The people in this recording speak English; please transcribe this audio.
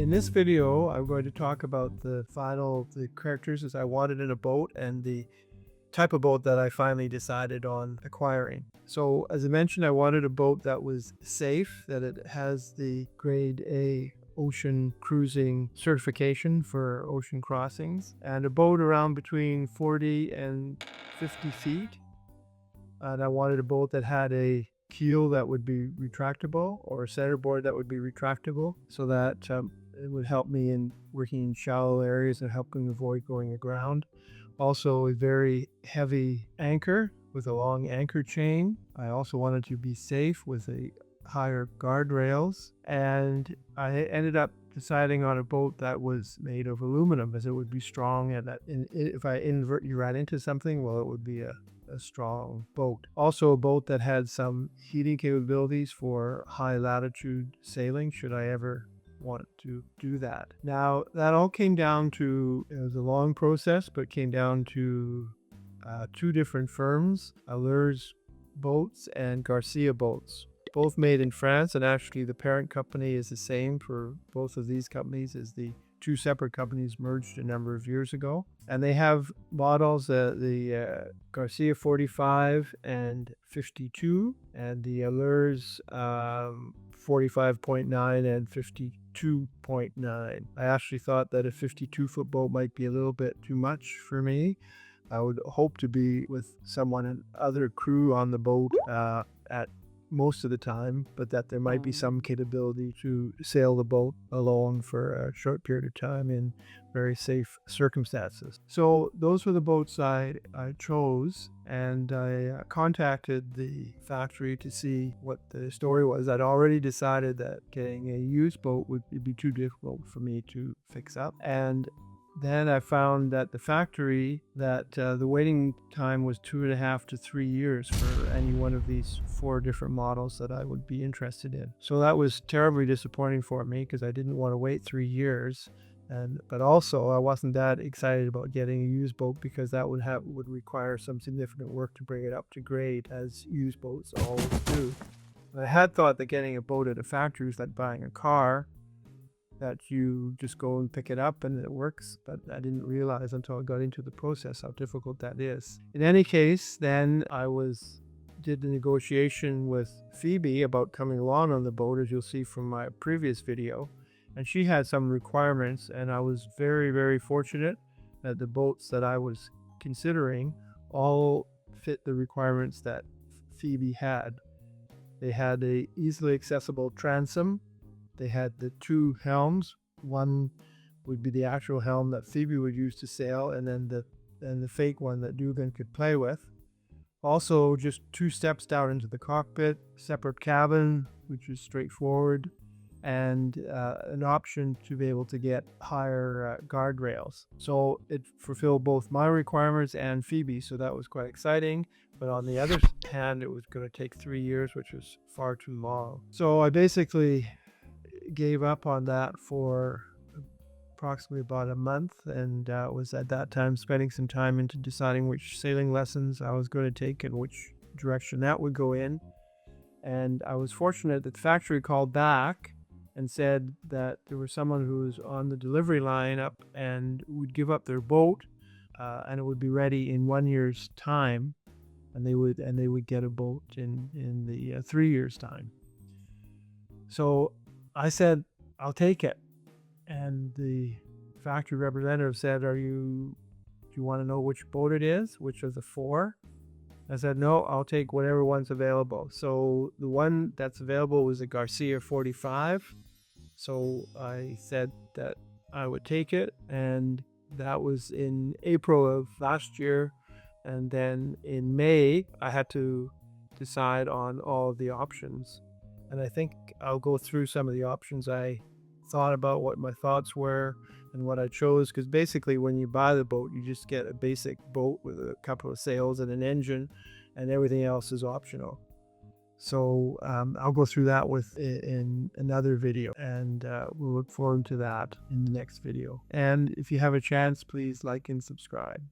In this video, I'm going to talk about the characteristics I wanted in a boat and the type of boat that I finally decided on acquiring. So as I mentioned, I wanted a boat that was safe, that it has the grade A ocean cruising certification for ocean crossings, and a boat around between 40 and 50 feet. And I wanted a boat that had a keel that would be retractable or a centerboard that would be retractable, so that it would help me in working in shallow areas and helping avoid going aground. Also, a very heavy anchor with a long anchor chain. I also wanted to be safe with a higher guardrails, and I ended up deciding on a boat that was made of aluminum, as it would be strong, and that if you ran into something, well, it would be a strong boat. Also a boat that had some heating capabilities for high latitude sailing should I ever want to do that. Now that all came down to, it was a long process, but came down to two different firms, Allures Boats and Garcia Boats, both made in France, and actually the parent company is the same for both of these companies as the two separate companies merged a number of years ago. And they have models, the Garcia 45 and 52, and the Allures 45.9 and 52.9. I actually thought that a 52-foot boat might be a little bit too much for me. I would hope to be with someone and other crew on the boat at most of the time, but that there might be some capability to sail the boat alone for a short period of time in very safe circumstances. So those were the boats I chose, and I contacted the factory to see what the story was. I'd already decided that getting a used boat would be too difficult for me to fix up, and then I found that the factory, that the waiting time was 2.5 to 3 years for any one of these 4 different models that I would be interested in. So that was terribly disappointing for me, because I didn't want to wait 3 years. But also I wasn't that excited about getting a used boat, because that would require some significant work to bring it up to grade, as used boats always do. I had thought that getting a boat at a factory was like buying a car, that you just go and pick it up and it works, but I didn't realize until I got into the process how difficult that is. In any case, then I did the negotiation with Phoebe about coming along on the boat, as you'll see from my previous video, and she had some requirements, and I was very, very fortunate that the boats that I was considering all fit the requirements that Phoebe had. They had a easily accessible transom. They had the 2 helms. One would be the actual helm that Phoebe would use to sail, and then the fake one that Dugan could play with. Also, just 2 steps down into the cockpit, separate cabin, which is straightforward, and an option to be able to get higher guardrails. So it fulfilled both my requirements and Phoebe, so that was quite exciting. But on the other hand, it was going to take 3 years, which was far too long. So I basically gave up on that for approximately about a month, and was at that time spending some time into deciding which sailing lessons I was going to take and which direction that would go in. And I was fortunate that the factory called back and said that there was someone who was on the delivery line up and would give up their boat, and it would be ready in 1 year's time, and they would get a boat in the 3 years time. So I said, I'll take it. And the factory representative said, do you want to know which boat it is? Which of the 4? I said, no, I'll take whatever one's available. So the one that's available was a Garcia 45. So I said that I would take it, and that was in April of last year. And then in May, I had to decide on all of the options. And I think I'll go through some of the options I thought about, what my thoughts were, and what I chose. Because basically when you buy the boat, you just get a basic boat with a couple of sails and an engine, and everything else is optional. So I'll go through that in another video, and we'll look forward to that in the next video. And if you have a chance, please like and subscribe.